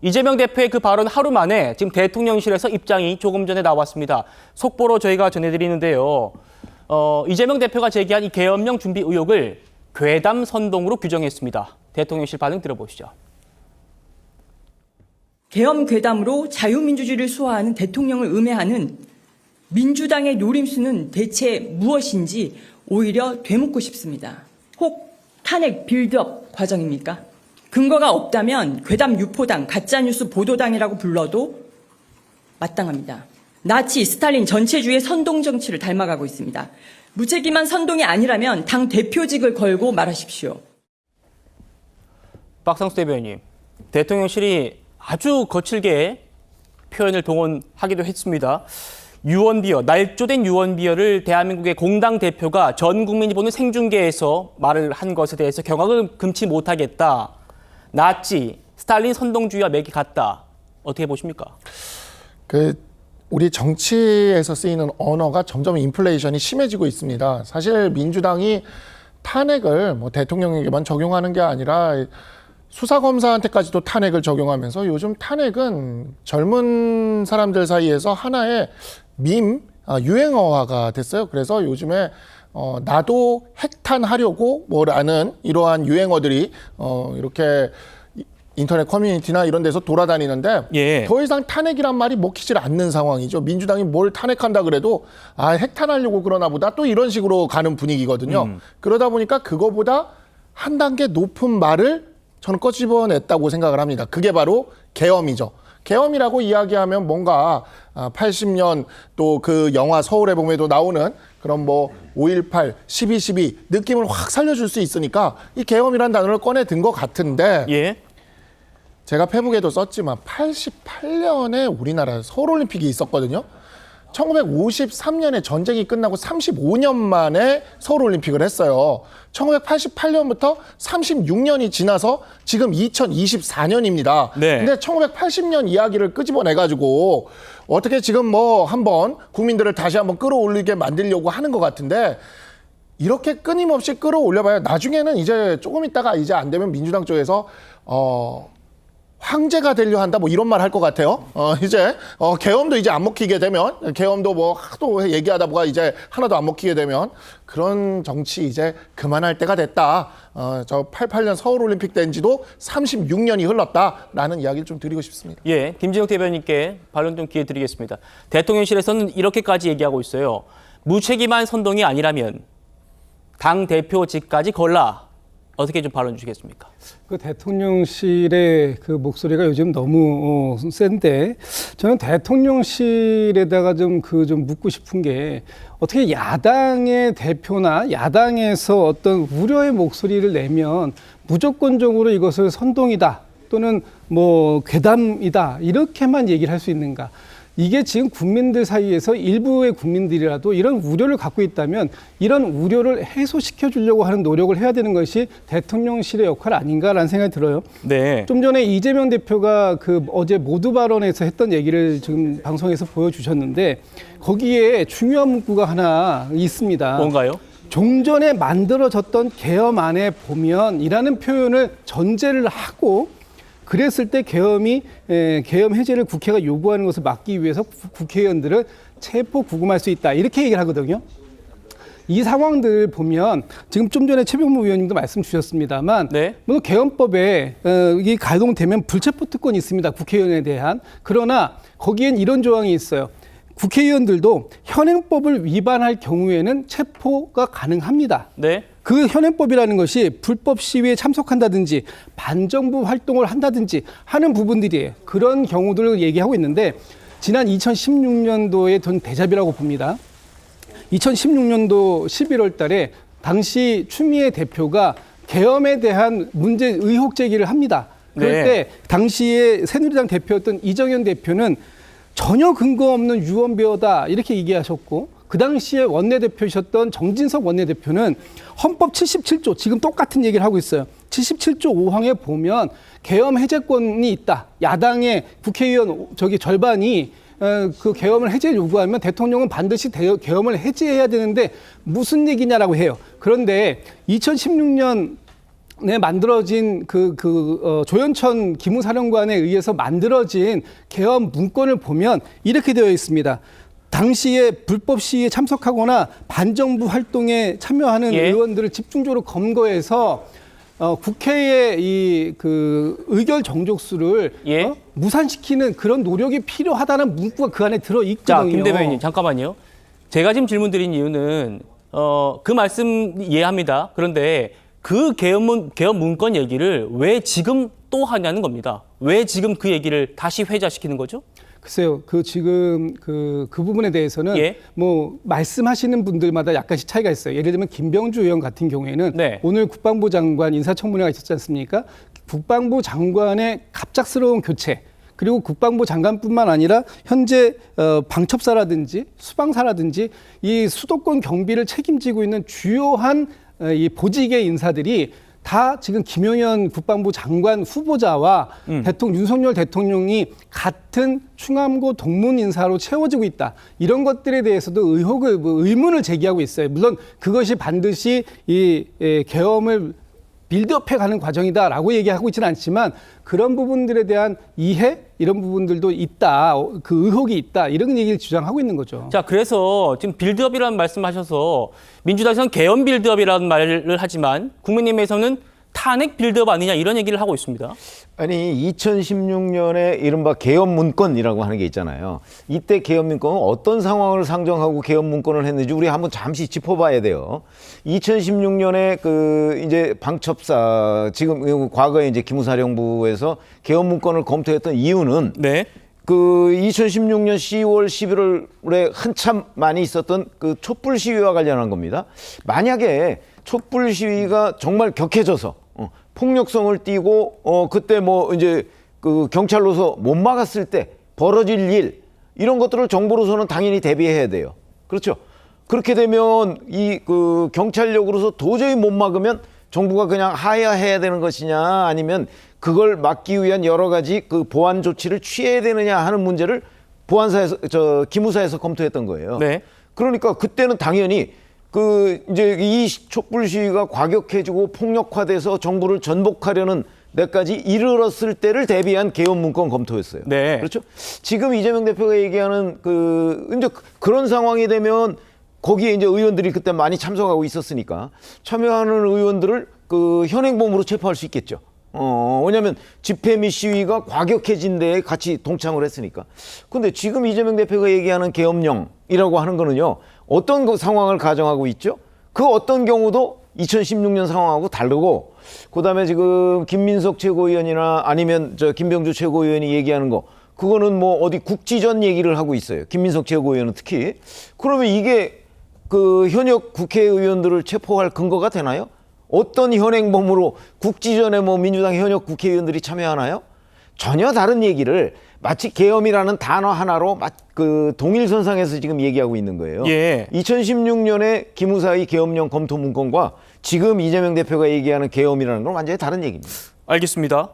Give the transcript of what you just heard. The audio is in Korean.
이재명 대표의 그 발언 하루 만에 지금 대통령실에서 입장이 조금 전에 나왔습니다. 속보로 저희가 전해드리는데요. 이재명 대표가 제기한 이 계엄령 준비 의혹을 괴담 선동으로 규정했습니다. 대통령실 반응 들어보시죠. 계엄 괴담으로 자유민주주의를 수호하는 대통령을 음해하는 민주당의 노림수는 대체 무엇인지 오히려 되묻고 싶습니다. 혹 탄핵 빌드업 과정입니까? 근거가 없다면 괴담 유포당, 가짜뉴스 보도당이라고 불러도 마땅합니다. 나치, 스탈린 전체주의 선동 정치를 닮아가고 있습니다. 무책임한 선동이 아니라면 당 대표직을 걸고 말하십시오. 박상수 대변인, 대통령실이 아주 거칠게 표현을 동원하기도 했습니다. 유언비어, 날조된 유언비어를 대한민국의 공당 대표가 전 국민이 보는 생중계에서 말을 한 것에 대해서 경악을 금치 못하겠다. 나치, 스탈린 선동주의와 맥이 같다. 어떻게 보십니까? 우리 정치에서 쓰이는 언어가 점점 인플레이션이 심해지고 있습니다. 사실 민주당이 탄핵을 대통령에게만 적용하는 게 아니라 수사검사한테까지도 탄핵을 적용하면서 요즘 탄핵은 젊은 사람들 사이에서 하나의 유행어화가 됐어요. 그래서 요즘에 나도 핵탄하려고 뭐라는 이러한 유행어들이 이렇게 인터넷 커뮤니티나 이런 데서 돌아다니는데 예. 더 이상 탄핵이란 말이 먹히질 않는 상황이죠. 민주당이 뭘 탄핵한다 그래도 핵탄하려고 그러나 보다 또 이런 식으로 가는 분위기거든요. 그러다 보니까 그거보다 한 단계 높은 말을 저는 꺼집어냈다고 생각을 합니다. 그게 바로 계엄이죠. 계엄이라고 이야기하면 뭔가 80년 또 그 영화 서울의 봄에도 나오는 그런 5.18, 12.12 느낌을 확 살려줄 수 있으니까 이 계엄이라는 단어를 꺼내 든 것 같은데 예. 제가 페북에도 썼지만 88년에 우리나라에 서울올림픽이 있었거든요. 1953년에 전쟁이 끝나고 35년 만에 서울올림픽을 했어요. 1988년부터 36년이 지나서 지금 2024년입니다. 네. 근데 1980년 이야기를 끄집어내가지고 어떻게 지금 한번 국민들을 다시 한번 끌어올리게 만들려고 하는 것 같은데 이렇게 끊임없이 끌어올려봐야 나중에는 이제 조금 있다가 이제 안 되면 민주당 쪽에서 황제가 되려 한다 이런 말 할 것 같아요. 이제 계엄도 이제 안 먹히게 되면 계엄도 하도 얘기하다 보가 이제 하나도 안 먹히게 되면 그런 정치 이제 그만할 때가 됐다. 저 88년 서울올림픽 된 지도 36년이 흘렀다라는 이야기를 좀 드리고 싶습니다. 예, 김진욱 대변인께 반론 좀 기회 드리겠습니다. 대통령실에서는 이렇게까지 얘기하고 있어요. 무책임한 선동이 아니라면 당 대표직까지 걸라. 어떻게 좀 반론 주시겠습니까? 그 대통령실의 그 목소리가 요즘 너무 센데 저는 대통령실에다가 좀 묻고 싶은 게 어떻게 야당의 대표나 야당에서 어떤 우려의 목소리를 내면 무조건적으로 이것을 선동이다 또는 괴담이다 이렇게만 얘기를 할 수 있는가? 이게 지금 국민들 사이에서 일부의 국민들이라도 이런 우려를 갖고 있다면 이런 우려를 해소시켜 주려고 하는 노력을 해야 되는 것이 대통령실의 역할 아닌가라는 생각이 들어요. 네. 좀 전에 이재명 대표가 어제 모두 발언에서 했던 얘기를 지금 방송에서 보여주셨는데 거기에 중요한 문구가 하나 있습니다. 뭔가요? 종전에 만들어졌던 계엄안에 보면 이라는 표현을 전제를 하고 그랬을 때 계엄 해제를 국회가 요구하는 것을 막기 위해서 국회의원들을 체포 구금할 수 있다. 이렇게 얘기를 하거든요. 이 상황들 보면 지금 좀 전에 최병무 의원님도 말씀 주셨습니다만 네. 계엄법에 이게 가동되면 불체포 특권이 있습니다. 국회의원에 대한. 그러나 거기엔 이런 조항이 있어요. 국회의원들도 현행법을 위반할 경우에는 체포가 가능합니다. 네. 그 현행법이라는 것이 불법 시위에 참석한다든지 반정부 활동을 한다든지 하는 부분들이에요. 그런 경우들을 얘기하고 있는데 지난 2016년도에 전 대잡이라고 봅니다. 2016년도 11월 달에 당시 추미애 대표가 계엄에 대한 문제 의혹 제기를 합니다. 그럴 네. 때 당시에 새누리당 대표였던 이정현 대표는 전혀 근거 없는 유언비어다 이렇게 얘기하셨고 그 당시에 원내대표이셨던 정진석 원내대표는 헌법 77조 지금 똑같은 얘기를 하고 있어요. 77조 5항에 보면 계엄 해제권이 있다. 야당의 국회의원 절반이 그 계엄을 해제 요구하면 대통령은 반드시 계엄을 해제해야 되는데 무슨 얘기냐라고 해요. 그런데 2016년 만들어진 조현천 기무사령관에 의해서 만들어진 계엄 문건을 보면 이렇게 되어 있습니다. 당시에 불법 시위에 참석하거나 반정부 활동에 참여하는 예. 의원들을 집중적으로 검거해서 국회의 의결 정족수를 예. 무산시키는 그런 노력이 필요하다는 문구가 그 안에 들어 있거든요. 자, 김 대변인 잠깐만요. 제가 지금 질문 드린 이유는 그 말씀 이해합니다. 그런데 그 계엄 문건 얘기를 왜 지금 또 하냐는 겁니다. 왜 지금 그 얘기를 다시 회자시키는 거죠? 글쎄요, 지금 그 부분에 대해서는 예. 뭐 말씀하시는 분들마다 약간씩 차이가 있어요. 예를 들면 김병주 의원 같은 경우에는 네. 오늘 국방부 장관 인사청문회가 있었지 않습니까? 국방부 장관의 갑작스러운 교체, 그리고 국방부 장관뿐만 아니라 현재 방첩사라든지 수방사라든지 이 수도권 경비를 책임지고 있는 주요한 이 보직의 인사들이 다 지금 김용현 국방부 장관 후보자와 윤석열 대통령이 같은 충암고 동문 인사로 채워지고 있다. 이런 것들에 대해서도 의문을 제기하고 있어요. 물론 그것이 반드시 이 계엄을 빌드업해가는 과정이다라고 얘기하고 있지는 않지만 그런 부분들에 대한 이해 이런 부분들도 있다. 그 의혹이 있다. 이런 얘기를 주장하고 있는 거죠. 자, 그래서 지금 빌드업이라는 말씀하셔서 민주당에서는 계엄 빌드업이라는 말을 하지만 국민의힘에서는 탄핵 빌드업 아니냐 이런 얘기를 하고 있습니다. 아니 2016년에 이른바 계엄 문건이라고 하는 게 있잖아요. 이때 계엄 문건은 어떤 상황을 상정하고 계엄 문건을 했는지 우리 한번 잠시 짚어봐야 돼요. 2016년에 이제 방첩사 지금 과거에 이제 기무사령부에서 계엄 문건을 검토했던 이유는 네. 2016년 10월, 11월에 한참 많이 있었던 그 촛불 시위와 관련한 겁니다. 만약에 촛불 시위가 정말 격해져서 폭력성을 띠고 그때 뭐 이제 경찰로서 못 막았을 때 벌어질 일 이런 것들을 정부로서는 당연히 대비해야 돼요. 그렇죠? 그렇게 되면 이 경찰력으로서 도저히 못 막으면 정부가 그냥 하야해야 되는 것이냐 아니면 그걸 막기 위한 여러 가지 보완 조치를 취해야 되느냐 하는 문제를 기무사에서 검토했던 거예요. 네. 그러니까 그때는 당연히 이제 이 촛불 시위가 과격해지고 폭력화돼서 정부를 전복하려는 데까지 이르렀을 때를 대비한 계엄 문건 검토였어요. 네. 그렇죠? 지금 이재명 대표가 얘기하는 이제 그런 상황이 되면 거기에 이제 의원들이 그때 많이 참석하고 있었으니까 참여하는 의원들을 현행범으로 체포할 수 있겠죠. 왜냐하면 집회 및 시위가 과격해진 데에 같이 동참을 했으니까. 근데 지금 이재명 대표가 얘기하는 계엄령이라고 하는 거는요. 어떤 상황을 가정하고 있죠? 그 어떤 경우도 2016년 상황하고 다르고 그다음에 지금 김민석 최고위원이나 아니면 김병주 최고위원이 얘기하는 거 그거는 뭐 어디 국지전 얘기를 하고 있어요. 김민석 최고위원은 특히. 그러면 이게 현역 국회의원들을 체포할 근거가 되나요? 어떤 현행범으로 국지전에 뭐 민주당 현역 국회의원들이 참여하나요? 전혀 다른 얘기를 마치 계엄이라는 단어 하나로 동일선상에서 지금 얘기하고 있는 거예요. 예. 2016년에 기무사의 계엄령 검토 문건과 지금 이재명 대표가 얘기하는 계엄이라는 건 완전히 다른 얘기입니다. 알겠습니다.